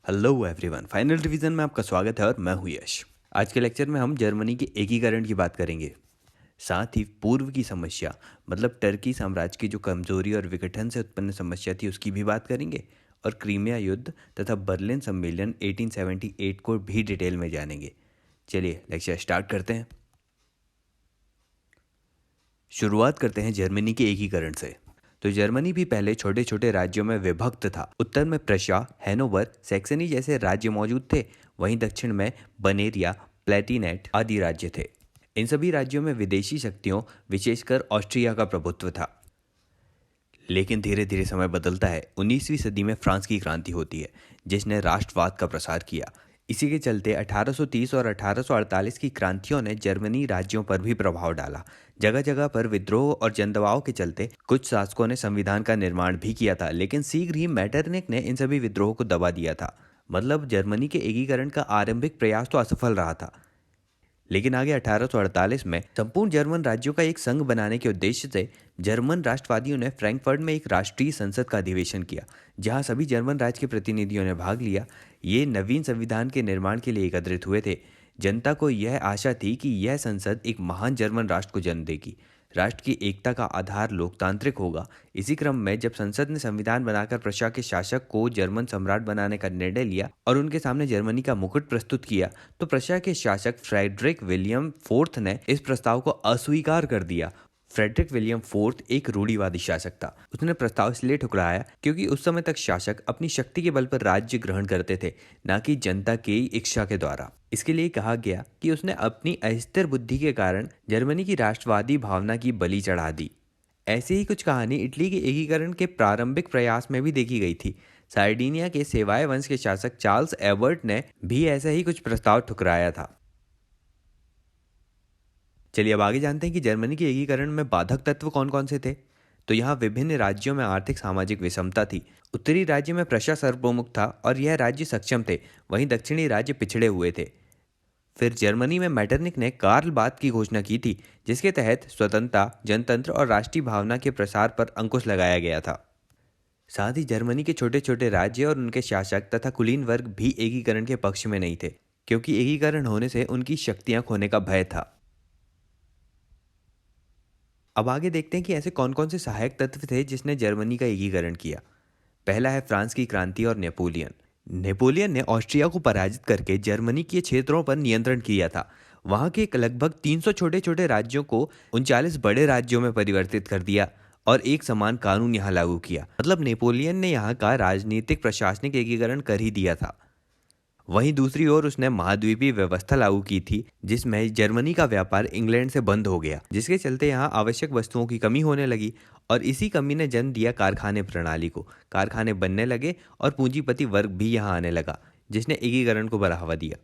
Hello everyone, final revision में आपका स्वागत है और मैं हूं यश। आज के लेक्चर में हम जर्मनी के एकीकरण की बात करेंगे। साथ ही पूर्व की समस्या मतलब टर्की साम्राज्य की जो कमजोरी और विघटन से उत्पन्न समस्या थी उसकी भी बात करेंगे और क्रीमिया युद्ध तथा बर्लिन सम्मेलन 1878 को भी डिटेल में जानेंगे। चलिए लेक्चर स्टार्ट करते हैं। शुरुआत करते हैं जर्मनी के एकीकरण से। तो जर्मनी भी पहले छोटे छोटे राज्यों में विभक्त था। उत्तर में प्रशा, हैनोवर, सैक्सनी जैसे राज्य मौजूद थे। वहीं दक्षिण में बनेरिया, प्लेटिनेट आदि राज्य थे। इन सभी राज्यों में विदेशी शक्तियों विशेषकर ऑस्ट्रिया का प्रभुत्व था। लेकिन धीरे धीरे समय बदलता है। 19वीं सदी में फ्रांस की क्रांति होती है जिसने राष्ट्रवाद का प्रसार किया। इसी के चलते 1830 और 1848 की क्रांतियों ने जर्मनी राज्यों पर भी प्रभाव डाला। जगह जगह पर विद्रोह और जनदबाव के चलते कुछ शासकों ने संविधान का निर्माण भी किया था, लेकिन शीघ्र ही मैटरनिक ने इन सभी विद्रोहों को दबा दिया था। मतलब जर्मनी के एकीकरण का आरंभिक प्रयास तो असफल रहा था। लेकिन आगे 1848 में संपूर्ण जर्मन राज्यों का एक संघ बनाने के उद्देश्य से जर्मन राष्ट्रवादियों ने फ्रैंकफर्ट में एक राष्ट्रीय संसद का अधिवेशन किया, जहां सभी जर्मन राज्य के प्रतिनिधियों ने भाग लिया। ये नवीन संविधान के निर्माण के लिए एकत्रित हुए थे। जनता को यह आशा थी कि यह संसद एक महान जर्मन राष्ट्र को जन्म देगी। राष्ट्र की एकता का आधार लोकतांत्रिक होगा। इसी क्रम में जब संसद ने संविधान बनाकर प्रशा के शासक को जर्मन सम्राट बनाने का निर्णय लिया और उनके सामने जर्मनी का मुकुट प्रस्तुत किया, तो प्रशा के शासक फ्रेडरिक विलियम फोर्थ ने इस प्रस्ताव को अस्वीकार कर दिया। फ्रेडरिक विलियम फोर्थ एक रूढ़िवादी शासक था। उसने प्रस्ताव इसलिए ठुकराया क्योंकि उस समय तक शासक अपनी शक्ति के बल पर राज्य ग्रहण करते थे, न कि जनता की इच्छा के द्वारा। इसके लिए कहा गया कि उसने अपनी अस्थिर बुद्धि के कारण जर्मनी की राष्ट्रवादी भावना की बलि चढ़ा दी। ऐसी ही कुछ कहानी इटली के एकीकरण के प्रारंभिक प्रयास में भी देखी गई थी। सार्डिनिया के सेवाय वंश के शासक चार्ल्स एबर्ट ने भी ऐसा ही कुछ प्रस्ताव ठुकराया था। चलिए अब आगे जानते हैं कि जर्मनी के एकीकरण में बाधक तत्व कौन कौन से थे। तो यहाँ विभिन्न राज्यों में आर्थिक सामाजिक विषमता थी। उत्तरी राज्य में प्रशा सर्वप्रमुख था और यह राज्य सक्षम थे, वहीं दक्षिणी राज्य पिछड़े हुए थे। फिर जर्मनी में मैटरनिक ने कार्लबाद की घोषणा की थी, जिसके तहत स्वतंत्रता, जनतंत्र और राष्ट्रीय भावना के प्रसार पर अंकुश लगाया गया था। साथ ही जर्मनी के छोटे छोटे राज्य और उनके शासक तथा कुलीन वर्ग भी एकीकरण के पक्ष में नहीं थे, क्योंकि एकीकरण होने से उनकी शक्तियां खोने का भय था। अब आगे देखते हैं कि ऐसे कौन कौन से सहायक तत्व थे जिसने जर्मनी का एकीकरण किया। पहला है फ्रांस की क्रांति और नेपोलियन। नेपोलियन ने ऑस्ट्रिया को पराजित करके जर्मनी के क्षेत्रों पर नियंत्रण किया था। वहां के लगभग 300 छोटे छोटे राज्यों को 39 बड़े राज्यों में परिवर्तित कर दिया और एक समान कानून यहाँ लागू किया। मतलब नेपोलियन ने यहाँ का राजनीतिक प्रशासनिक एकीकरण कर ही दिया था। वहीं दूसरी ओर उसने महाद्वीपीय व्यवस्था लागू की थी, जिसमें जर्मनी का व्यापार इंग्लैंड से बंद हो गया, जिसके चलते यहाँ आवश्यक वस्तुओं की कमी होने लगी और इसी कमी ने जन्म दिया कारखाने प्रणाली को। कारखाने बनने लगे और पूंजीपति वर्ग भी यहाँ आने लगा, जिसने एकीकरण को बढ़ावा दिया।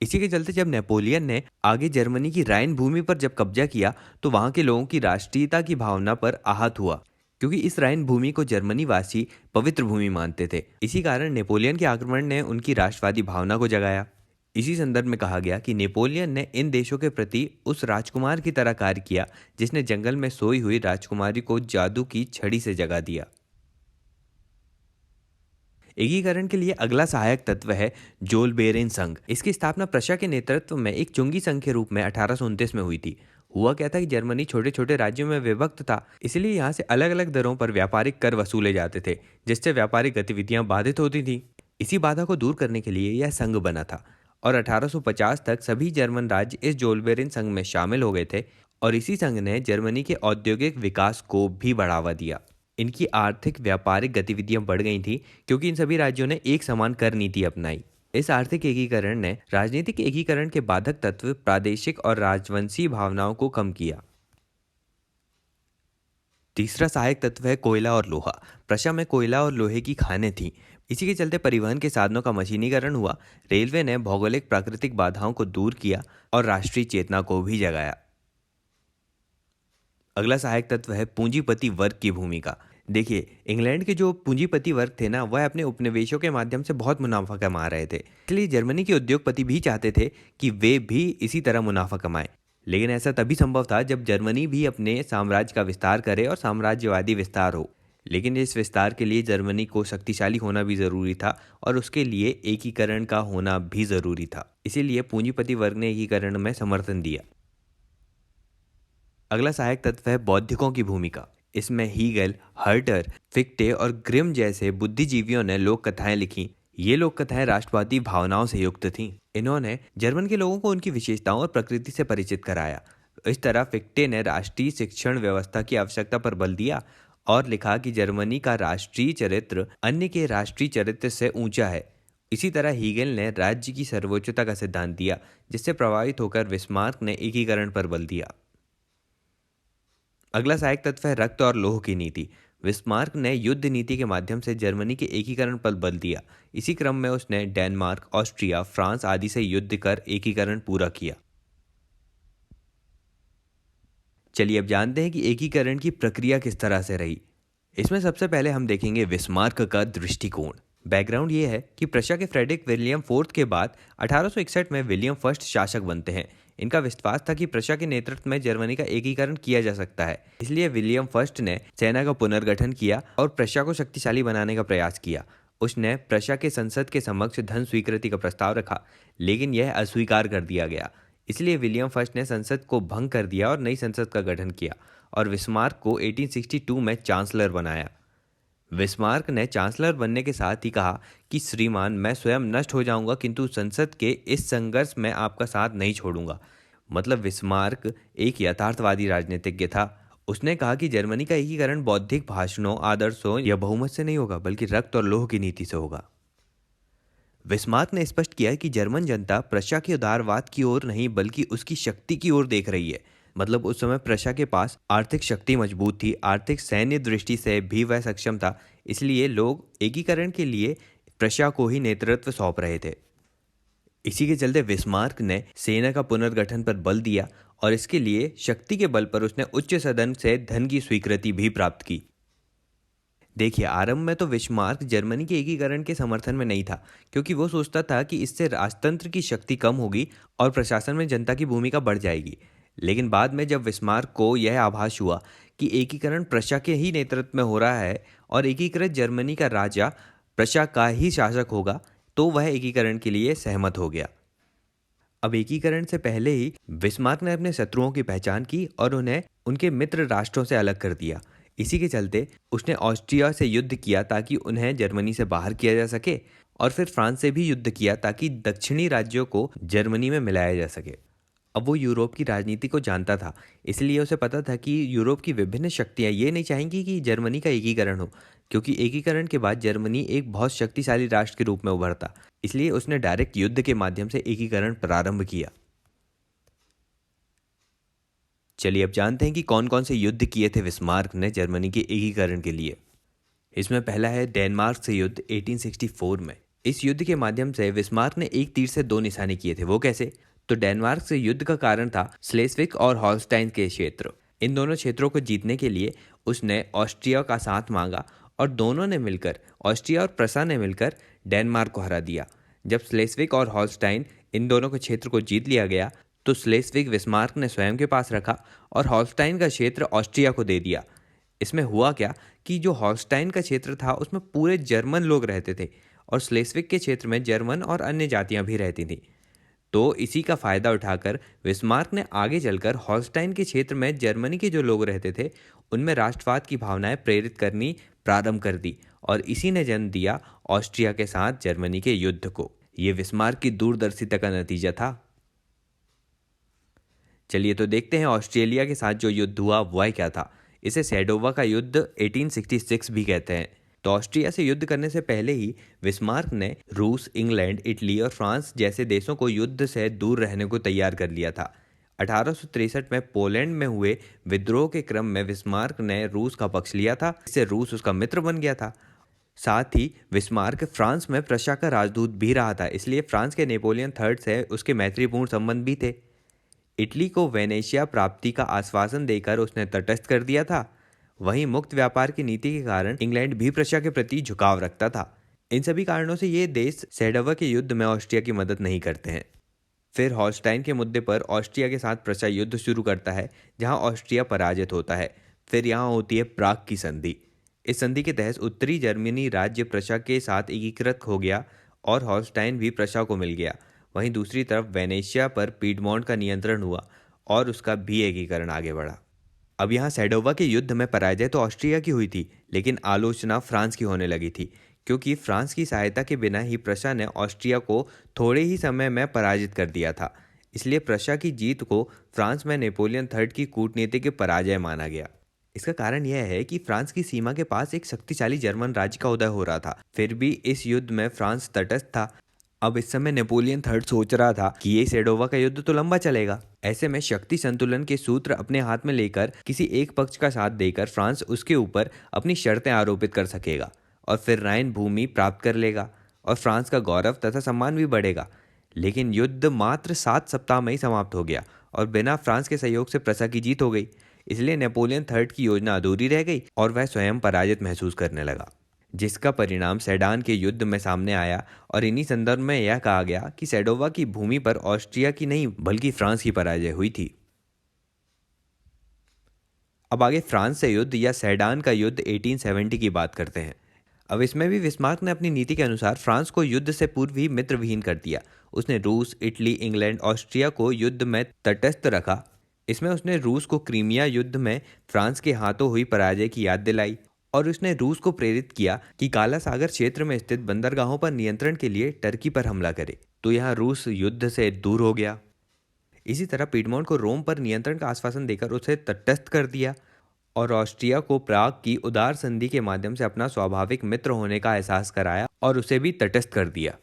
इसी के चलते जब नेपोलियन ने आगे जर्मनी की राइन भूमि पर जब कब्जा किया, तो वहां के लोगों की राष्ट्रीयता की भावना पर आहत हुआ, क्योंकि इस राइन भूमि को जर्मनी वासी पवित्र भूमि मानते थे। इसी कारण नेपोलियन के आक्रमण ने उनकी राष्ट्रवादी भावना को जगाया। इसी संदर्भ में कहा गया कि नेपोलियन ने इन देशों के प्रति उस राजकुमार की तरह कार्य किया जिसने जंगल में सोई हुई राजकुमारी को जादू की छड़ी से जगा दिया। एकीकरण के लिए अगला सहायक तत्व है जोलबेरेन संघ। इसकी स्थापना प्रशा के नेतृत्व में एक चुंगी संघ के रूप में 1829 में हुई थी। हुआ क्या था कि जर्मनी छोटे छोटे राज्यों में विभक्त था, इसलिए यहाँ से अलग अलग दरों पर व्यापारिक कर वसूले जाते थे, जिससे व्यापारिक गतिविधियां बाधित होती थी। इसी बाधा को दूर करने के लिए यह संघ बना था और 1850 तक सभी जर्मन राज्य इस जोलबेरेन संघ में शामिल हो गए थे और इसी संघ ने जर्मनी के औद्योगिक विकास को भी बढ़ावा दिया। इनकी आर्थिक व्यापारिक गतिविधियां बढ़ गई थी क्योंकि इन सभी राज्यों ने एक समान कर नीति अपनाई। इस आर्थिक एकीकरण ने राजनीतिक एकीकरण के बाधक तत्व प्रादेशिक और राजवंशीय भावनाओं को कम किया। तीसरा सहायक तत्व है कोयला और लोहा। प्रशा में कोयला और लोहे की खानें थीं। इसी के चलते परिवहन के साधनों का मशीनीकरण हुआ। रेलवे ने भौगोलिक प्राकृतिक बाधाओं को दूर किया और राष्ट्रीय चेतना को भी जगाया। अगला सहायक तत्व है पूंजीपति वर्ग की भूमिका। देखिए, इंग्लैंड के जो पूंजीपति वर्ग थे ना, वह अपने उपनिवेशों के माध्यम से बहुत मुनाफा कमा रहे थे। इसलिए जर्मनी के उद्योगपति भी चाहते थे कि वे भी इसी तरह मुनाफा कमाएं। लेकिन ऐसा तभी संभव था जब जर्मनी भी अपने साम्राज्य का विस्तार करे और साम्राज्यवादी विस्तार हो। लेकिन इस विस्तार के लिए जर्मनी को शक्तिशाली होना भी जरूरी था और उसके लिए एकीकरण का होना भी जरूरी था। इसीलिए पूंजीपति वर्ग ने एकीकरण में समर्थन दिया। अगला सहायक तत्व है बौद्धिकों की भूमिका। इसमें हीगल, हर्टर, फिक्टे और ग्रिम जैसे बुद्धिजीवियों ने लोक कथाएं लिखी। ये लोक कथाएं राष्ट्रवादी भावनाओं से युक्त थीं। इन्होंने जर्मन के लोगों को उनकी विशेषताओं और प्रकृति से परिचित कराया। इस तरह फिक्टे ने राष्ट्रीय शिक्षण व्यवस्था की आवश्यकता पर बल दिया और लिखा कि जर्मनी का राष्ट्रीय चरित्र अन्य के राष्ट्रीय चरित्र से ऊंचा है। इसी तरह हीगल ने राज्य की सर्वोच्चता का सिद्धांत दिया, जिससे प्रभावित होकर बिस्मार्क ने एकीकरण पर बल दिया। अगला सहायक तत्व है रक्त और लोह की नीति। बिस्मार्क ने युद्ध नीति के माध्यम से जर्मनी के एकीकरण पर बल दिया। इसी क्रम में उसने डेनमार्क, ऑस्ट्रिया, फ्रांस आदि से युद्ध कर एकीकरण पूरा किया। चलिए अब जानते हैं कि एकीकरण की प्रक्रिया किस तरह से रही। इसमें सबसे पहले हम देखेंगे बिस्मार्क का दृष्टिकोण। बैकग्राउंड ये है कि प्रशा के फ्रेडरिक विलियम फोर्थ के बाद 1861 में विलियम फर्स्ट शासक बनते हैं। इनका विश्वास था कि प्रशा के नेतृत्व में जर्मनी का एकीकरण किया जा सकता है। इसलिए विलियम फर्स्ट ने सेना का पुनर्गठन किया और प्रशा को शक्तिशाली बनाने का प्रयास किया। उसने प्रशा के संसद के समक्ष धन स्वीकृति का प्रस्ताव रखा, लेकिन यह अस्वीकार कर दिया गया। इसलिए विलियम फर्स्ट ने संसद को भंग कर दिया और नई संसद का गठन किया और बिस्मार्क को 1862 में चांसलर बनाया। बिस्मार्क ने चांसलर बनने के साथ ही कहा कि श्रीमान, मैं स्वयं नष्ट हो जाऊंगा किंतु संसद के इस संघर्ष में आपका साथ नहीं छोड़ूंगा। मतलब बिस्मार्क एक यथार्थवादी राजनीतिज्ञ था। उसने कहा कि जर्मनी का एकीकरण बौद्धिक भाषणों, आदर्शों या बहुमत से नहीं होगा, बल्कि रक्त और लोह की नीति से होगा। बिस्मार्क ने स्पष्ट किया कि जर्मन जनता प्रशा के उदारवाद की ओर नहीं बल्कि उसकी शक्ति की ओर देख रही है। मतलब उस समय प्रशा के पास आर्थिक शक्ति मजबूत थी, आर्थिक सैन्य दृष्टि से भी वह सक्षम था। इसलिए लोग एकीकरण के लिए प्रशा को ही नेतृत्व सौंप रहे थे। इसी के चलते बिस्मार्क ने सेना का पुनर्गठन पर बल दिया और इसके लिए शक्ति के बल पर उसने उच्च सदन से धन की स्वीकृति भी प्राप्त की। देखिए, आरंभ में तो बिस्मार्क जर्मनी के एकीकरण के समर्थन में नहीं था, क्योंकि वो सोचता था कि इससे राजतंत्र की शक्ति कम होगी और प्रशासन में जनता की भूमिका बढ़ जाएगी। लेकिन बाद में जब बिस्मार्क को यह आभास हुआ कि एकीकरण प्रशा के ही नेतृत्व में हो रहा है और एकीकृत जर्मनी का राजा प्रशा का ही शासक होगा, तो वह एकीकरण के लिए सहमत हो गया। अब एकीकरण से पहले ही बिस्मार्क ने अपने शत्रुओं की पहचान की और उन्हें उनके मित्र राष्ट्रों से अलग कर दिया। इसी के चलते उसने ऑस्ट्रिया से युद्ध किया ताकि उन्हें जर्मनी से बाहर किया जा सके, और फिर फ्रांस से भी युद्ध किया ताकि दक्षिणी राज्यों को जर्मनी में मिलाया जा सके। अब वो यूरोप की राजनीति को जानता था, इसलिए उसे पता था कि यूरोप की विभिन्न शक्तियां ये नहीं चाहेंगी कि जर्मनी का एकीकरण हो, क्योंकि एकीकरण के बाद जर्मनी एक बहुत शक्तिशाली राष्ट्र के रूप में उभरता। इसलिए उसने डायरेक्ट युद्ध के माध्यम से एकीकरण प्रारंभ किया। चलिए अब जानते हैं कि कौन कौन से युद्ध किए थे बिस्मार्क ने जर्मनी के एकीकरण के लिए। इसमें पहला है डेनमार्क से युद्ध 1864 में। इस युद्ध के माध्यम से बिस्मार्क ने एक तीर से दो निशाने किए थे। वो कैसे? तो डेनमार्क से युद्ध का कारण था स्लेस्विक और हॉलस्टाइन के क्षेत्र। इन दोनों क्षेत्रों को जीतने के लिए उसने ऑस्ट्रिया का साथ मांगा और दोनों ने मिलकर, ऑस्ट्रिया और प्रशा ने मिलकर डेनमार्क को हरा दिया। जब स्लेस्विक और हॉलस्टाइन इन दोनों के क्षेत्र को जीत लिया गया तो स्लेस्विक बिस्मार्क ने स्वयं के पास रखा और हॉलस्टाइन का क्षेत्र ऑस्ट्रिया को दे दिया। इसमें हुआ क्या कि जो हॉलस्टाइन का क्षेत्र था उसमें पूरे जर्मन लोग रहते थे और स्लेस्विक के क्षेत्र में जर्मन और अन्य जातियां भी रहती थीं। तो इसी का फायदा उठाकर बिस्मार्क ने आगे चलकर हॉलस्टाइन के क्षेत्र में जर्मनी के जो लोग रहते थे उनमें राष्ट्रवाद की भावनाएं प्रेरित करनी प्रारंभ कर दी और इसी ने जन्म दिया ऑस्ट्रिया के साथ जर्मनी के युद्ध को। ये बिस्मार्क की दूरदर्शिता का नतीजा था। चलिए तो देखते हैं ऑस्ट्रेलिया के साथ जो युद्ध हुआ वह क्या था। इसे सेडोवा का युद्ध 1866 भी कहते हैं। तो ऑस्ट्रिया से युद्ध करने से पहले ही बिस्मार्क ने रूस, इंग्लैंड, इटली और फ्रांस जैसे देशों को युद्ध से दूर रहने को तैयार कर लिया था। 1863 में पोलैंड में हुए विद्रोह के क्रम में बिस्मार्क ने रूस का पक्ष लिया था, इससे रूस उसका मित्र बन गया था। साथ ही बिस्मार्क फ्रांस में प्रशा का राजदूत भी रहा था, इसलिए फ्रांस के नेपोलियन थर्ड से उसके मैत्रीपूर्ण संबंध भी थे। इटली को वेनेशिया प्राप्ति का आश्वासन देकर उसने तटस्थ कर दिया था। वहीं मुक्त व्यापार की नीति के कारण इंग्लैंड भी प्रशा के प्रति झुकाव रखता था। इन सभी कारणों से ये देश सेडोवा के युद्ध में ऑस्ट्रिया की मदद नहीं करते हैं। फिर हॉलस्टाइन के मुद्दे पर ऑस्ट्रिया के साथ प्रशा युद्ध शुरू करता है, जहां ऑस्ट्रिया पराजित होता है। फिर यहाँ होती है प्राग की संधि। इस संधि के तहत उत्तरी जर्मनी राज्य प्रशा के साथ एकीकृत हो गया और हॉलस्टाइन भी प्रशा को मिल गया। वहीं दूसरी तरफ वेनेशिया पर पीडमोंट का नियंत्रण हुआ और उसका भी एकीकरण आगे बढ़ा। अब यहाँ सेडोवा के युद्ध में पराजय तो ऑस्ट्रिया की हुई थी, लेकिन आलोचना फ्रांस की होने लगी थी, क्योंकि फ्रांस की सहायता के बिना ही प्रशा ने ऑस्ट्रिया को थोड़े ही समय में पराजित कर दिया था। इसलिए प्रशा की जीत को फ्रांस में नेपोलियन थर्ड की कूटनीति के पराजय माना गया। इसका कारण यह है कि फ्रांस की सीमा के पास एक शक्तिशाली जर्मन राज्य का उदय हो रहा था। फिर भी इस युद्ध में फ्रांस तटस्थ था। अब इस समय नेपोलियन थर्ड सोच रहा था कि ये सेडोवा का युद्ध तो लंबा चलेगा। ऐसे में शक्ति संतुलन के सूत्र अपने हाथ में लेकर किसी एक पक्ष का साथ देकर फ्रांस उसके ऊपर अपनी शर्तें आरोपित कर सकेगा और फिर राइन भूमि प्राप्त कर लेगा और फ्रांस का गौरव तथा सम्मान भी बढ़ेगा। लेकिन युद्ध मात्र 7 सप्ताह में ही समाप्त हो गया और बिना फ्रांस के सहयोग से प्रशा की जीत हो गई। इसलिए नेपोलियन थर्ड की योजना अधूरी रह गई और वह स्वयं पराजित महसूस करने लगा, जिसका परिणाम सेडान के युद्ध में सामने आया। और इन्हीं संदर्भ में यह कहा गया कि सेडोवा की भूमि पर ऑस्ट्रिया की नहीं बल्कि फ्रांस की पराजय हुई थी। अब आगे फ्रांस से युद्ध या सेडान का युद्ध 1870 की बात करते हैं। अब इसमें भी बिस्मार्क ने अपनी नीति के अनुसार फ्रांस को युद्ध से पूर्व ही मित्रविहीन कर दिया। उसने रूस, इटली, इंग्लैंड, ऑस्ट्रिया को युद्ध में तटस्थ रखा। इसमें उसने रूस को क्रीमिया युद्ध में फ्रांस के हाथों हुई पराजय की याद दिलाई और उसने रूस को प्रेरित किया कि काला सागर क्षेत्र में स्थित बंदरगाहों पर नियंत्रण के लिए टर्की पर हमला करे। तो यहाँ रूस युद्ध से दूर हो गया। इसी तरह पीडमोंट को रोम पर नियंत्रण का आश्वासन देकर उसे तटस्थ कर दिया और ऑस्ट्रिया को प्राग की उदार संधि के माध्यम से अपना स्वाभाविक मित्र होने का एहसास कराया और उसे भी तटस्थ कर दिया।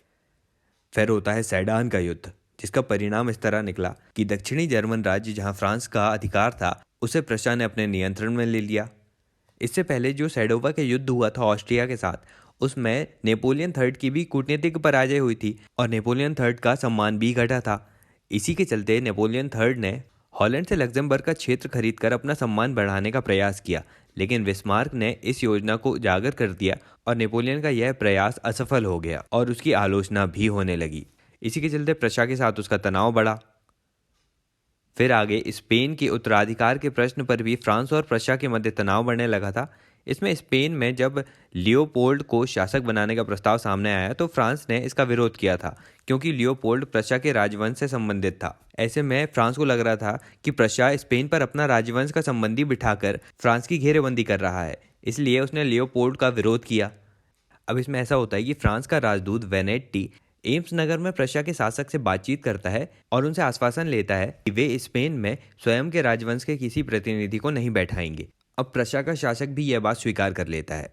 फिर होता है सेडान का युद्ध, जिसका परिणाम इस तरह निकला कि दक्षिणी जर्मन राज्य जहां फ्रांस का अधिकार था उसे प्रशा ने अपने नियंत्रण में ले लिया। इससे पहले जो सेडोवा के युद्ध हुआ था ऑस्ट्रिया के साथ, उसमें नेपोलियन थर्ड की भी कूटनीतिक पराजय हुई थी और नेपोलियन थर्ड का सम्मान भी घटा था। इसी के चलते नेपोलियन थर्ड ने हॉलैंड से लग्जमबर्ग का क्षेत्र खरीदकर अपना सम्मान बढ़ाने का प्रयास किया, लेकिन बिस्मार्क ने इस योजना को उजागर कर दिया और नेपोलियन का यह प्रयास असफल हो गया और उसकी आलोचना भी होने लगी। इसी के चलते प्रशा के साथ उसका तनाव बढ़ा। फिर आगे स्पेन के उत्तराधिकार के प्रश्न पर भी फ्रांस और प्रशा के मध्य तनाव बढ़ने लगा था। इसमें स्पेन में जब लियोपोल्ड को शासक बनाने का प्रस्ताव सामने आया तो फ्रांस ने इसका विरोध किया था, क्योंकि लियोपोल्ड प्रशा के राजवंश से संबंधित था। ऐसे में फ्रांस को लग रहा था कि प्रशा स्पेन पर अपना राजवंश का संबंधी बिठाकर फ्रांस की घेरेबंदी कर रहा है, इसलिए उसने लियोपोल्ड का विरोध किया। अब इसमें ऐसा होता है कि फ्रांस का राजदूत वेनेट्टी एम्स नगर में प्रशा के शासक से बातचीत करता है और उनसे आश्वासन लेता है कि वे स्पेन में स्वयं के राजवंश के किसी प्रतिनिधि को नहीं बैठाएंगे। अब प्रशा का शासक भी यह बात स्वीकार कर लेता है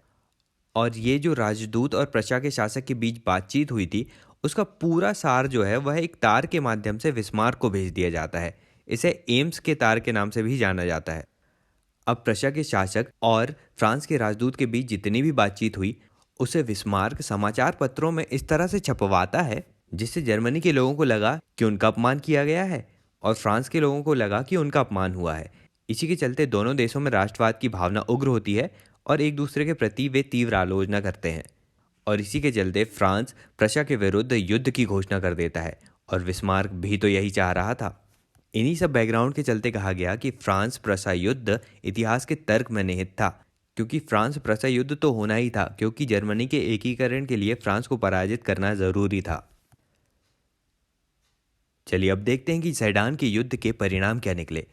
और ये जो राजदूत और प्रशा के शासक के बीच बातचीत हुई थी उसका पूरा सार जो है वह एक तार के माध्यम से बिस्मार्क को भेज दिया जाता है। इसे एम्स के तार के नाम से भी जाना जाता है। अब प्रशा के शासक और फ्रांस के राजदूत के बीच जितनी भी बातचीत हुई उसे बिस्मार्क समाचार पत्रों में इस तरह से छपवाता है जिससे जर्मनी के लोगों को लगा कि उनका अपमान किया गया है और फ्रांस के लोगों को लगा कि उनका अपमान हुआ है। इसी के चलते दोनों देशों में राष्ट्रवाद की भावना उग्र होती है और एक दूसरे के प्रति वे तीव्र आलोचना करते हैं और इसी के चलते फ्रांस प्रशा के विरुद्ध युद्ध की घोषणा कर देता है और बिस्मार्क भी तो यही चाह रहा था। इन्हीं सब बैकग्राउंड के चलते कहा गया कि फ्रांस प्रशा युद्ध इतिहास के तर्क में निहित था, क्योंकि फ्रांस प्रशा युद्ध तो होना ही था, क्योंकि जर्मनी के एकीकरण के लिए फ्रांस को पराजित करना जरूरी था। चलिए अब देखते हैं कि सेडान के युद्ध के परिणाम क्या निकले।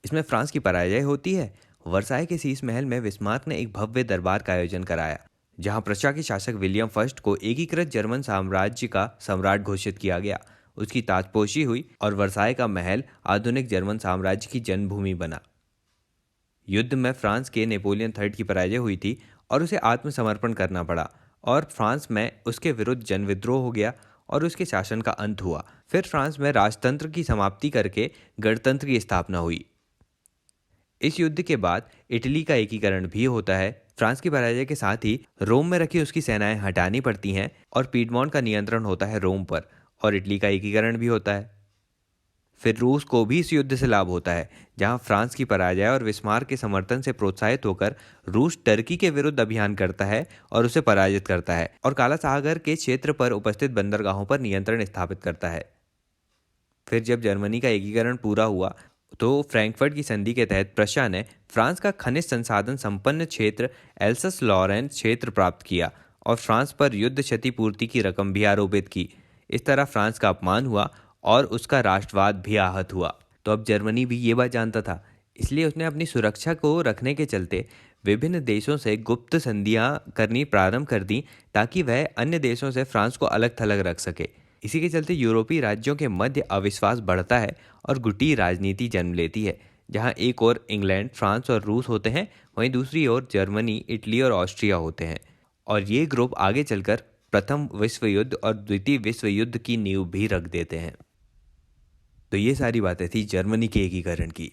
इसमें फ्रांस की पराजय होती है। वर्साई के शीश महल में बिस्मार्क ने एक भव्य दरबार का आयोजन कराया, जहां प्रशा के शासक विलियम फर्स्ट को एकीकृत जर्मन साम्राज्य का सम्राट घोषित किया गया। उसकी ताजपोशी हुई और वर्साई का महल आधुनिक जर्मन साम्राज्य की जन्मभूमि बना। युद्ध में फ्रांस के नेपोलियन थर्ड की पराजय हुई थी और उसे आत्मसमर्पण करना पड़ा और फ्रांस में उसके विरुद्ध जनविद्रोह हो गया और उसके शासन का अंत हुआ। फिर फ्रांस में राजतंत्र की समाप्ति करके गणतंत्र की स्थापना हुई। इस युद्ध के बाद इटली का एकीकरण भी होता है। फ्रांस की पराजय के साथ ही रोम में रखी उसकी सेनाएं हटानी पड़ती हैं और पीडमोंट का नियंत्रण होता है रोम पर और इटली का एकीकरण भी होता है। फिर रूस को भी इस युद्ध से लाभ होता है, जहां फ्रांस की पराजय और बिस्मार्क के समर्थन से प्रोत्साहित होकर रूस टर्की के विरुद्ध अभियान करता है और उसे पराजित करता है और काला सागर के क्षेत्र पर उपस्थित बंदरगाहों पर नियंत्रण स्थापित करता है। फिर जब जर्मनी का एकीकरण पूरा हुआ तो फ्रैंकफर्ट की संधि के तहत प्रशा ने फ्रांस का खनिज संसाधन संपन्न क्षेत्र एल्सस लॉरेंस क्षेत्र प्राप्त किया और फ्रांस पर युद्ध क्षतिपूर्ति की रकम भी आरोपित की। इस तरह फ्रांस का अपमान हुआ और उसका राष्ट्रवाद भी आहत हुआ। तो अब जर्मनी भी ये बात जानता था, इसलिए उसने अपनी सुरक्षा को रखने के चलते विभिन्न देशों से गुप्त संधियां करनी प्रारंभ कर दी ताकि वह अन्य देशों से फ्रांस को अलग थलग रख सके। इसी के चलते यूरोपीय राज्यों के मध्य अविश्वास बढ़ता है और गुटी राजनीति जन्म लेती है, जहां एक ओर इंग्लैंड, फ्रांस और रूस होते हैं, वहीं दूसरी ओर जर्मनी, इटली और ऑस्ट्रिया होते हैं। और ये ग्रुप आगे चलकर प्रथम विश्व युद्ध और द्वितीय विश्व युद्ध की नींव भी रख देते हैं। तो ये सारी बातें थी जर्मनी के एकीकरण की।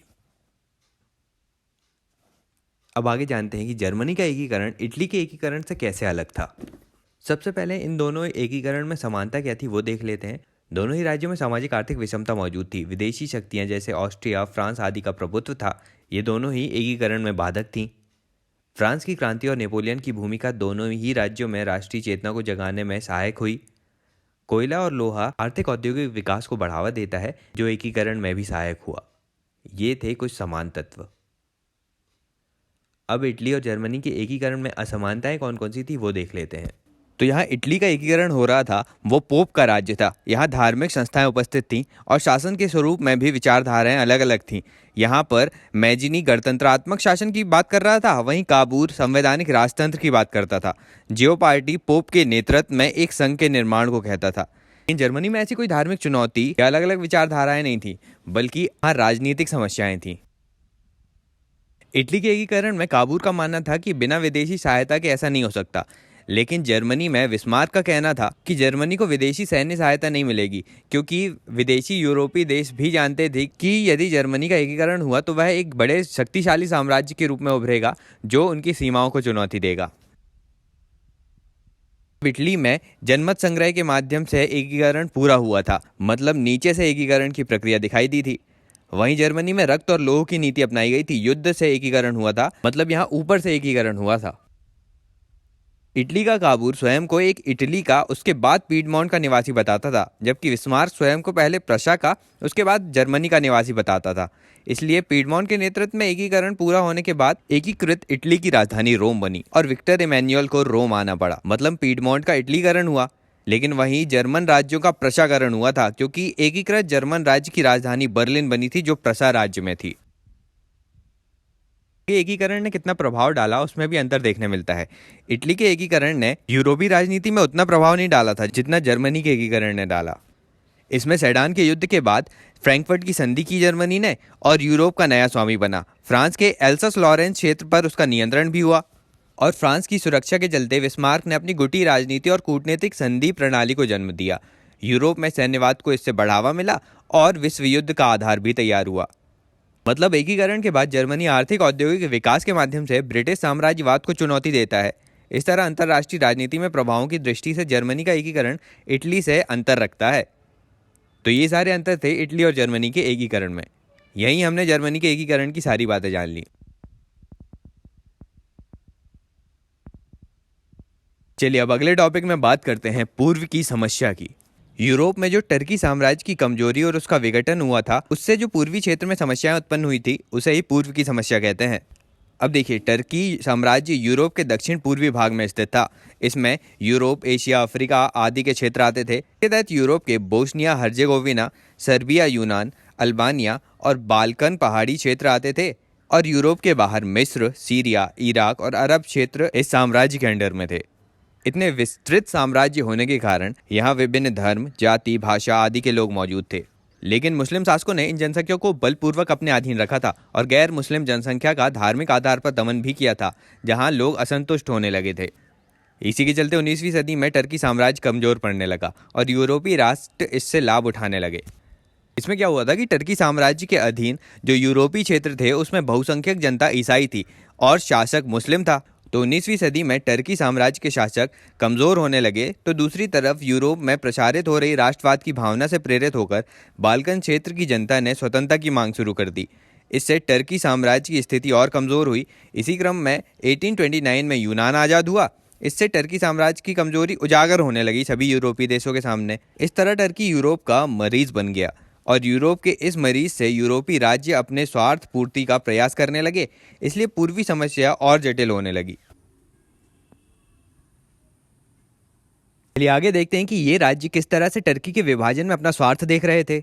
अब आगे जानते हैं कि जर्मनी का एकीकरण इटली के एकीकरण से कैसे अलग था। सबसे पहले इन दोनों एकीकरण में समानता क्या थी वो देख लेते हैं। दोनों ही राज्यों में सामाजिक आर्थिक विषमता मौजूद थी। विदेशी शक्तियां जैसे ऑस्ट्रिया, फ्रांस आदि का प्रभुत्व था। ये दोनों ही एकीकरण में बाधक थीं। फ्रांस की क्रांति और नेपोलियन की भूमिका दोनों ही राज्यों में राष्ट्रीय चेतना को जगाने में सहायक हुई। कोयला और लोहा आर्थिक औद्योगिक विकास को बढ़ावा देता है, जो एकीकरण में भी सहायक हुआ। ये थे कुछ समान तत्व। अब इटली और जर्मनी के एकीकरण में असमानताएं कौन कौन सी थी वो देख लेते हैं। तो यहाँ इटली का एकीकरण हो रहा था, वो पोप का राज्य था। यहाँ धार्मिक संस्थाएं उपस्थित थीं और शासन के स्वरूप में भी विचारधाराएं अलग अलग थीं। यहाँ पर मैजिनी गणतंत्रात्मक शासन की बात कर रहा था, वहीं काबूर संवैधानिक राजतंत्र की बात करता था। जियो पार्टी पोप के नेतृत्व में एक संघ के निर्माण को कहता था। इन जर्मनी में ऐसी कोई धार्मिक चुनौती या अलग अलग विचारधाराएं नहीं थी, बल्कि यहाँ राजनीतिक समस्याएं थीं। इटली के एकीकरण में काबूर का मानना था कि बिना विदेशी सहायता के ऐसा नहीं हो सकता, लेकिन जर्मनी में बिस्मार्क का कहना था कि जर्मनी को विदेशी सैन्य सहायता नहीं मिलेगी, क्योंकि विदेशी यूरोपीय देश भी जानते थे कि यदि जर्मनी का एकीकरण हुआ तो वह एक बड़े शक्तिशाली साम्राज्य के रूप में उभरेगा जो उनकी सीमाओं को चुनौती देगा। इटली में जनमत संग्रह के माध्यम से एकीकरण पूरा हुआ था, मतलब नीचे से एकीकरण की प्रक्रिया दिखाई दी थी। वहीं जर्मनी में रक्त और लोह की नीति अपनाई गई थी। युद्ध से एकीकरण हुआ था, मतलब यहाँ ऊपर से एकीकरण हुआ था। इटली का काबूर स्वयं को एक इटली का, उसके बाद पीडमोंट का निवासी बताता था, जबकि बिस्मार्क स्वयं को पहले प्रशा का, उसके बाद जर्मनी का निवासी बताता था। इसलिए पीडमोंट के नेतृत्व में एकीकरण पूरा होने के बाद एकीकृत इटली की राजधानी रोम बनी और विक्टर इमैनुअल को रोम आना पड़ा। मतलब पीडमोंट का इटलीकरण हुआ, लेकिन वहीं जर्मन राज्यों का प्रशाकरण हुआ था, क्योंकि एकीकृत जर्मन राज्य की राजधानी बर्लिन बनी थी जो प्रशा राज्य में थी। एकीकरण ने कितना प्रभाव डाला उसमें भी अंतर देखने मिलता है। इटली के एकीकरण ने यूरोपीय राजनीति में उतना प्रभाव नहीं डाला था जितना जर्मनी के एकीकरण ने डाला। इसमें सेडान के युद्ध के बाद फ्रैंकफर्ट की संधि की जर्मनी ने और यूरोप का नया स्वामी बना। फ्रांस के एल्सस लॉरेंस क्षेत्र पर उसका नियंत्रण भी हुआ और फ्रांस की सुरक्षा के चलते बिस्मार्क ने अपनी गुटी राजनीति और कूटनीतिक संधि प्रणाली को जन्म दिया। यूरोप में सैन्यवाद को इससे बढ़ावा मिला और विश्व युद्ध का आधार भी तैयार हुआ। मतलब एकीकरण के बाद जर्मनी आर्थिक औद्योगिक विकास के माध्यम से ब्रिटिश साम्राज्यवाद को चुनौती देता है। इस तरह अंतर्राष्ट्रीय राजनीति में प्रभावों की दृष्टि से जर्मनी का एकीकरण इटली से अंतर रखता है। तो ये सारे अंतर थे इटली और जर्मनी के एकीकरण में। यहीं हमने जर्मनी के एकीकरण की सारी बातें जान ली। चलिए अब अगले टॉपिक में बात करते हैं पूर्व की समस्या की। यूरोप में जो टर्की साम्राज्य की कमजोरी और उसका विघटन हुआ था, उससे जो पूर्वी क्षेत्र में समस्याएं उत्पन्न हुई थी, उसे ही पूर्व की समस्या कहते हैं। अब देखिए, टर्की साम्राज्य यूरोप के दक्षिण पूर्वी भाग में स्थित था। इसमें यूरोप, एशिया, अफ्रीका आदि के क्षेत्र आते थे। इसके तहत यूरोप के बोस्निया हर्जेगोविना, सर्बिया, यूनान, अल्बानिया और बाल्कन पहाड़ी क्षेत्र आते थे। और यूरोप के बाहर मिस्र, सीरिया, इराक और अरब क्षेत्र इस साम्राज्य के अंडर में थे। इतने विस्तृत साम्राज्य होने के कारण यहाँ विभिन्न धर्म, जाति, भाषा आदि के लोग मौजूद थे। लेकिन मुस्लिम शासकों ने इन जनसंख्या को बलपूर्वक अपने अधीन रखा था और गैर मुस्लिम जनसंख्या का धार्मिक आधार पर दमन भी किया था, जहाँ लोग असंतुष्ट होने लगे थे। इसी के चलते 19वीं सदी में टर्की साम्राज्य कमजोर पड़ने लगा और यूरोपीय राष्ट्र इससे लाभ उठाने लगे। इसमें क्या हुआ था कि टर्की साम्राज्य के अधीन जो यूरोपीय क्षेत्र थे उसमें बहुसंख्यक जनता ईसाई थी और शासक मुस्लिम था। तो 19वीं सदी में टर्की साम्राज्य के शासक कमजोर होने लगे, तो दूसरी तरफ यूरोप में प्रसारित हो रही राष्ट्रवाद की भावना से प्रेरित होकर बाल्कन क्षेत्र की जनता ने स्वतंत्रता की मांग शुरू कर दी। इससे टर्की साम्राज्य की स्थिति और कमजोर हुई। इसी क्रम में 1829 में यूनान आज़ाद हुआ। इससे टर्की साम्राज्य की कमजोरी उजागर होने लगी सभी यूरोपीय देशों के सामने। इस तरह टर्की यूरोप का मरीज बन गया और यूरोप के इस मरीज से यूरोपीय राज्य अपने स्वार्थ पूर्ति का प्रयास करने लगे, इसलिए पूर्वी समस्या और जटिल होने लगी। चलिए आगे देखते हैं कि ये राज्य किस तरह से टर्की के विभाजन में अपना स्वार्थ देख रहे थे।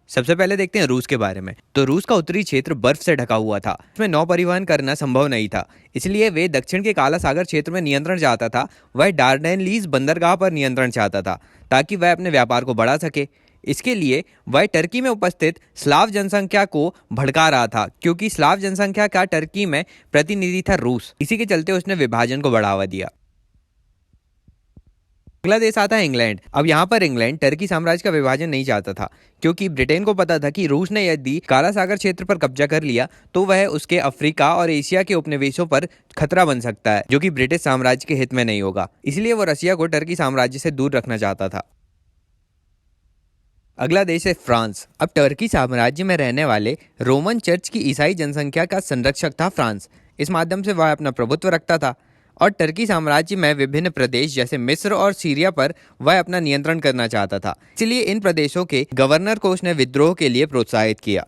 सबसे पहले देखते हैं रूस के बारे में। तो रूस का उत्तरी क्षेत्र बर्फ से ढका हुआ था, इसमें नौ परिवहन करना संभव नहीं था, इसलिए वे दक्षिण के काला सागर क्षेत्र में नियंत्रण चाहता था। वह डार्डेनलीज बंदरगाह पर नियंत्रण चाहता था ताकि वह अपने व्यापार को बढ़ा सके। इसके लिए वह टर्की में उपस्थित स्लाव जनसंख्या को भड़का रहा था, क्योंकि स्लाव जनसंख्या का टर्की में प्रतिनिधि था रूस। इसी के चलते उसने विभाजन को बढ़ावा दिया। अगला देश आता है इंग्लैंड। अब यहाँ पर इंग्लैंड टर्की साम्राज्य का विभाजन नहीं चाहता था, क्योंकि ब्रिटेन को पता था कि रूस ने यदि काला सागर क्षेत्र पर कब्जा कर लिया तो वह उसके अफ्रीका और एशिया के उपनिवेशों पर खतरा बन सकता है, जो कि ब्रिटिश साम्राज्य के हित में नहीं होगा। इसलिए वो रसिया को टर्की साम्राज्य से दूर रखना चाहता था। अगला देश है फ्रांस। अब टर्की साम्राज्य में रहने वाले रोमन चर्च की ईसाई जनसंख्या का संरक्षक था फ्रांस। इस माध्यम से वह अपना प्रभुत्व रखता था और टर्की साम्राज्य में विभिन्न प्रदेश जैसे मिस्र और सीरिया पर वह अपना नियंत्रण करना चाहता था। इसलिए इन प्रदेशों के गवर्नर को उसने विद्रोह के लिए प्रोत्साहित किया।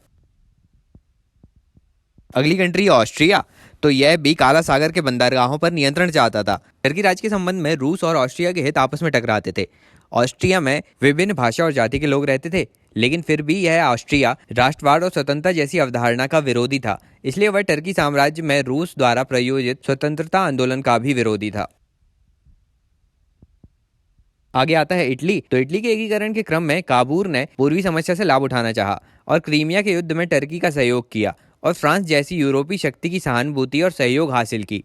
अगली कंट्री ऑस्ट्रिया। तो यह भी काला सागर के बंदरगाहों पर नियंत्रण चाहता था। टर्की राज्य के संबंध में रूस और ऑस्ट्रिया के हित आपस में टकराते थे। ऑस्ट्रिया में विभिन्न भाषा और जाति के लोग रहते थे, लेकिन फिर भी यह ऑस्ट्रिया राष्ट्रवाद और स्वतंत्रता जैसी अवधारणा का विरोधी था। इसलिए वह टर्की साम्राज्य में रूस द्वारा प्रायोजित स्वतंत्रता आंदोलन का भी विरोधी था। आगे आता है इटली। तो इटली के एकीकरण के क्रम में काबूर ने पूर्वी समस्या से लाभ उठाना चाहा और क्रीमिया के युद्ध में टर्की का सहयोग किया और फ्रांस जैसी यूरोपीय शक्ति की सहानुभूति और सहयोग हासिल की।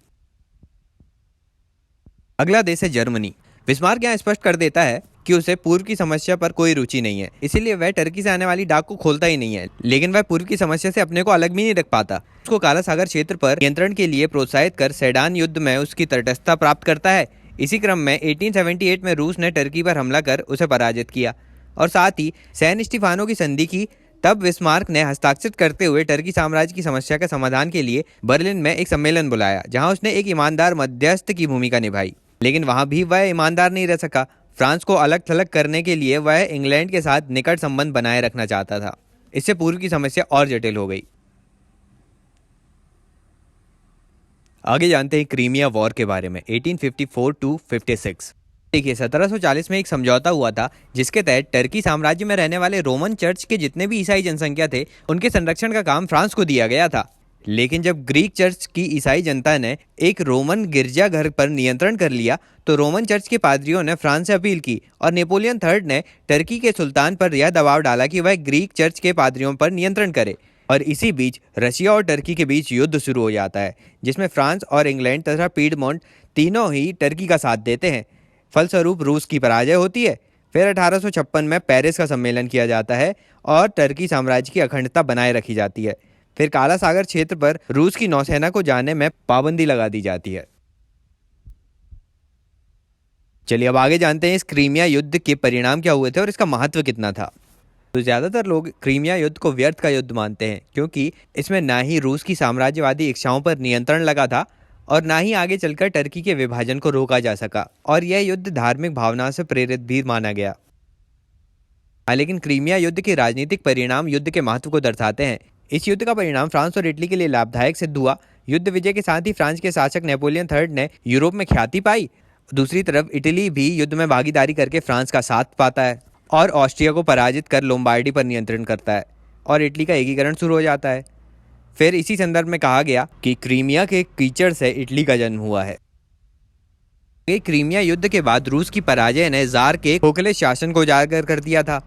अगला देश है जर्मनी। बिस्मार्क यहाँ स्पष्ट कर देता है कि उसे पूर्व की समस्या पर कोई रुचि नहीं है, इसीलिए वह टर्की से आने वाली डाक को खोलता ही नहीं है। लेकिन वह पूर्व की समस्या से अपने को अलग भी नहीं रख पाता। उसको काला सागर क्षेत्र पर नियंत्रण के लिए प्रोत्साहित कर सेडान युद्ध में उसकी तटस्थता प्राप्त करता है। इसी क्रम में 1878 में रूस ने टर्की पर हमला कर उसे पराजित किया और साथ ही सैन स्टीफानो की संधि की। तब बिस्मार्क ने हस्ताक्षर करते हुए टर्की साम्राज्य की समस्या के समाधान के लिए बर्लिन में एक सम्मेलन बुलाया, जहां उसने एक ईमानदार मध्यस्थ की भूमिका निभाई। लेकिन वहां भी वह ईमानदार नहीं रह सका। फ्रांस को अलग थलग करने के लिए वह इंग्लैंड के साथ निकट संबंध बनाए रखना चाहता था। इससे पूर्व की समस्या और जटिल हो गई। आगे जानते हैं क्रीमिया वॉर के बारे में, 1854 टू 56। देखिए 1740 में एक समझौता हुआ था, जिसके तहत टर्की साम्राज्य में रहने वाले रोमन चर्च के जितने भी ईसाई जनसंख्या थे, उनके संरक्षण का काम फ्रांस को दिया गया था। लेकिन जब ग्रीक चर्च की ईसाई जनता ने एक रोमन गिरजाघर पर नियंत्रण कर लिया, तो रोमन चर्च के पादरियों ने फ्रांस से अपील की और नेपोलियन थर्ड ने टर्की के सुल्तान पर यह दबाव डाला कि वह ग्रीक चर्च के पादरियों पर नियंत्रण करे। और इसी बीच रशिया और टर्की के बीच युद्ध शुरू हो जाता है, जिसमें फ्रांस और इंग्लैंड तथा पीडमोंट तीनों ही टर्की का साथ देते हैं। फलस्वरूप रूस की पराजय होती है। फिर 1856 में पेरिस का सम्मेलन किया जाता है और टर्की साम्राज्य की अखंडता बनाए रखी जाती है। फिर काला सागर क्षेत्र पर रूस की नौसेना को जाने में पाबंदी लगा दी जाती है। चलिए अब आगे जानते हैं इस क्रीमिया युद्ध के परिणाम क्या हुए थे और इसका महत्व कितना था। तो ज्यादातर लोग क्रीमिया युद्ध को व्यर्थ का युद्ध मानते हैं, क्योंकि इसमें ना ही रूस की साम्राज्यवादी इच्छाओं पर नियंत्रण लगा था और ना ही आगे चलकर टर्की के विभाजन को रोका जा सका, और यह युद्ध धार्मिक भावना से प्रेरित भी माना गया। लेकिन क्रीमिया युद्ध के राजनीतिक परिणाम युद्ध के महत्व को दर्शाते हैं। इस युद्ध का परिणाम फ्रांस और इटली के लिए लाभदायक सिद्ध हुआ। युद्ध विजय के साथ ही फ्रांस के शासक नेपोलियन थर्ड ने यूरोप में ख्याति पाई। दूसरी तरफ इटली भी युद्ध में भागीदारी करके फ्रांस का साथ पाता है और ऑस्ट्रिया को पराजित कर लोम्बार्डी पर नियंत्रण करता है और इटली का एकीकरण शुरू हो जाता है। फिर इसी संदर्भ में कहा गया कि क्रीमिया के कीचड़ से इटली का जन्म हुआ है। क्रीमिया युद्ध के बाद रूस की पराजय ने जार के खोखले शासन को उजागर कर दिया था।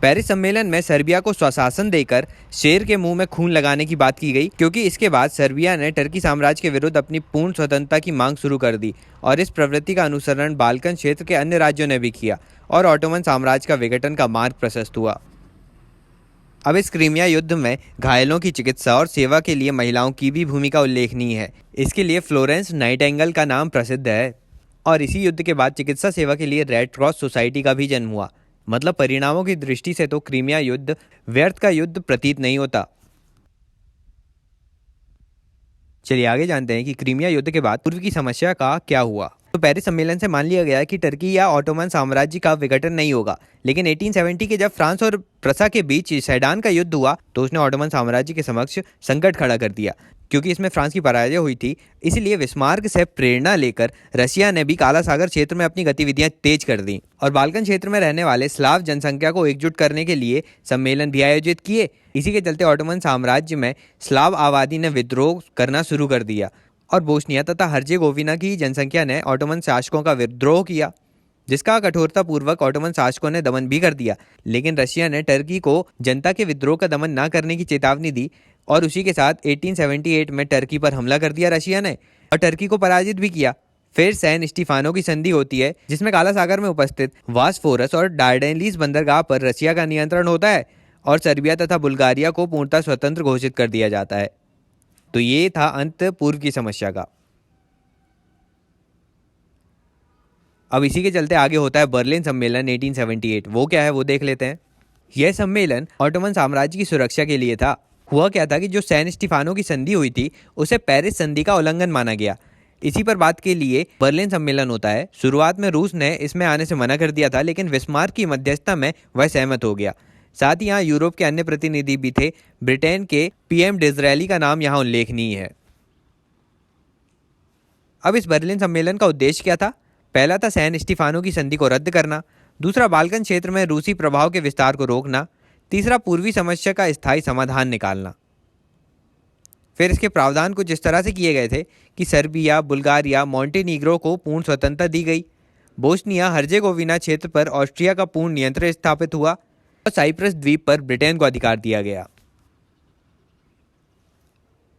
पेरिस सम्मेलन में सर्बिया को स्वशासन देकर शेर के मुंह में खून लगाने की बात की गई, क्योंकि इसके बाद सर्बिया ने टर्की साम्राज्य के विरुद्ध अपनी पूर्ण स्वतंत्रता की मांग शुरू कर दी और इस प्रवृत्ति का अनुसरण बाल्कन क्षेत्र के अन्य राज्यों ने भी किया और ऑटोमन साम्राज्य का विघटन का मार्ग प्रशस्त हुआ। अब इस क्रीमिया युद्ध में घायलों की चिकित्सा और सेवा के लिए महिलाओं की भी भूमिका उल्लेखनीय है। इसके लिए फ्लोरेंस नाइटिंगेल का नाम प्रसिद्ध है और इसी युद्ध के बाद चिकित्सा सेवा के लिए रेड क्रॉस सोसाइटी का भी जन्म हुआ। मतलब परिणामों की दृष्टि से तो क्रीमिया युद्ध व्यर्थ का युद्ध प्रतीत नहीं होता। चलिए आगे जानते हैं कि क्रीमिया युद्ध के बाद पूर्व की समस्या का क्या हुआ। तो पेरिस सम्मेलन से मान लिया गया कि टर्की या ऑटोमन साम्राज्य का विघटन नहीं होगा, लेकिन 1870 के जब फ्रांस और प्रसा के बीच सेडान का युद्ध हुआ तो उसने ऑटोमन साम्राज्य के समक्ष संकट खड़ा कर दिया। क्योंकि इसमें फ्रांस की पराजय हुई थी, इसलिए बिस्मार्क से प्रेरणा लेकर रशिया ने भी काला सागर क्षेत्र में अपनी गतिविधियां तेज कर दी और बाल्कन क्षेत्र में रहने वाले स्लाव जनसंख्या को एकजुट करने के लिए सम्मेलन भी आयोजित किए। इसी के चलते ऑटोमन साम्राज्य में स्लाव आबादी ने विद्रोह करना शुरू कर दिया और बोस्निया तथा हर्जेगोविना की जनसंख्या ने ऑटोमन शासकों का विद्रोह किया, जिसका कठोरतापूर्वक ऑटोमन शासकों ने दमन भी कर दिया। लेकिन रशिया ने टर्की को जनता के विद्रोह का दमन न करने की चेतावनी दी और उसी के साथ 1878 में टर्की पर हमला कर दिया रशिया ने और टर्की को पराजित भी किया। फिर सैन स्टीफानो की संधि होती है, जिसमें काला सागर में उपस्थित वास्फोरस और डार्डेनलीज बंदरगाह पर रशिया का नियंत्रण होता है और सर्बिया तथा बुल्गारिया को पूर्णतः स्वतंत्र घोषित कर दिया जाता है। तो ये था अंत पूर्व की समस्या का। अब इसी के चलते आगे होता है बर्लिन सम्मेलन 1878। वो क्या है वो देख लेते हैं। यह सम्मेलन ऑटोमन साम्राज्य की सुरक्षा के लिए था। हुआ क्या था कि जो सैन स्टीफानो की संधि हुई थी उसे पेरिस संधि का उल्लंघन माना गया। इसी पर बात के लिए बर्लिन सम्मेलन होता है। शुरुआत में रूस ने इसमें आने से मना कर दिया था, लेकिन बिस्मार्क की मध्यस्थता में वह सहमत हो गया। साथ ही यहाँ यूरोप के अन्य प्रतिनिधि भी थे। ब्रिटेन के पीएम डिज़रायली का नाम यहाँ उल्लेखनीय है। अब इस बर्लिन सम्मेलन का उद्देश्य क्या था? पहला था सैन स्टीफानो की संधि को रद्द करना, दूसरा बाल्कन क्षेत्र में रूसी प्रभाव के विस्तार को रोकना, तीसरा पूर्वी समस्या का स्थायी समाधान निकालना। फिर इसके प्रावधान कुछ इस तरह से किए गए थे कि सर्बिया, बुल्गारिया, मॉन्टेनीग्रो को पूर्ण स्वतंत्रता दी गई, बोस्निया हर्जेगोविना क्षेत्र पर ऑस्ट्रिया का पूर्ण नियंत्रण स्थापित हुआ और साइप्रस द्वीप पर ब्रिटेन को अधिकार दिया गया।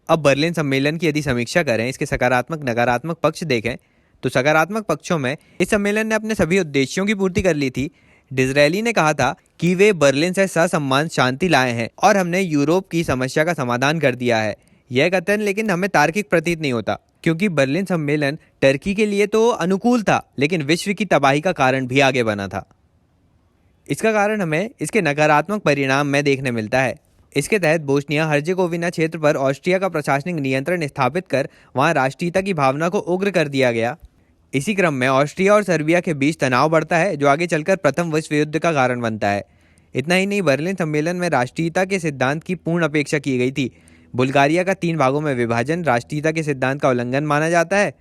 अब बर्लिन सम्मेलन की यदि समीक्षा करें, इसके सकारात्मक नकारात्मक पक्ष देखें, तो सकारात्मक पक्षों में इस सम्मेलन ने अपने सभी उद्देश्यों की पूर्ति कर ली थी। डिज़रायली ने कहा था कि वे बर्लिन से ससम्मान शांति लाए हैं और हमने यूरोप की समस्या का समाधान कर दिया है। यह कथन लेकिन हमें तार्किक प्रतीत नहीं होता, क्योंकि बर्लिन सम्मेलन टर्की के लिए तो अनुकूल था, लेकिन विश्व की तबाही का कारण भी आगे बना था। इसका कारण हमें इसके नकारात्मक परिणाम में देखने मिलता है। इसके तहत बोस्निया हर्जेगोविना क्षेत्र पर ऑस्ट्रिया का प्रशासनिक नियंत्रण स्थापित कर वहां राष्ट्रीयता की भावना को उग्र कर दिया गया। इसी क्रम में ऑस्ट्रिया और सर्बिया के बीच तनाव बढ़ता है, जो आगे चलकर प्रथम विश्व युद्ध का कारण बनता है। इतना ही नहीं, बर्लिन सम्मेलन में राष्ट्रीयता के सिद्धांत की पूर्ण अपेक्षा की गई थी। बुल्गारिया का 3 भागों में विभाजन राष्ट्रीयता के सिद्धांत का उल्लंघन माना जाता है।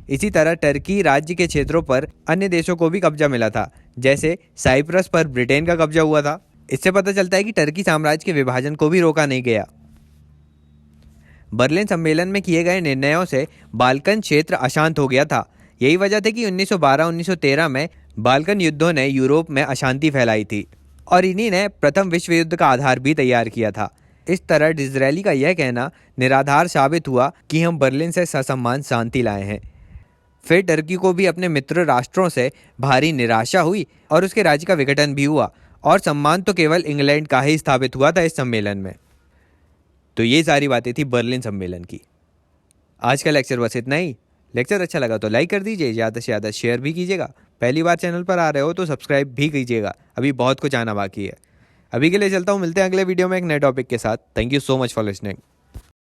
इसी तरह टर्की राज्य के क्षेत्रों पर अन्य देशों को भी कब्जा मिला था, जैसे साइप्रस पर ब्रिटेन का कब्जा हुआ था। इससे पता चलता है कि टर्की साम्राज्य के विभाजन को भी रोका नहीं गया। बर्लिन सम्मेलन में किए गए निर्णयों से बाल्कन क्षेत्र अशांत हो गया था। यही वजह थी कि 1912-1913 में बाल्कन युद्धों ने यूरोप में अशांति फैलाई थी और इन्हीं ने प्रथम विश्व युद्ध का आधार भी तैयार किया था। इस तरह डिज़रायली का यह कहना निराधार साबित हुआ कि हम बर्लिन से ससम्मान शांति लाए हैं। फिर टर्की को भी अपने मित्र राष्ट्रों से भारी निराशा हुई और उसके राज्य का विघटन भी हुआ और सम्मान तो केवल इंग्लैंड का ही स्थापित हुआ था इस सम्मेलन में। तो ये सारी बातें थी बर्लिन सम्मेलन की। आज का लेक्चर बस इतना ही। लेक्चर अच्छा लगा तो लाइक कर दीजिए, ज़्यादा से ज़्यादा शेयर भी कीजिएगा। पहली बार चैनल पर आ रहे हो तो सब्सक्राइब भी कीजिएगा, अभी बहुत कुछ आना बाकी है। अभी के लिए चलता हूँ, मिलते हैं अगले वीडियो में एक नए टॉपिक के साथ। Thank you so much for listening.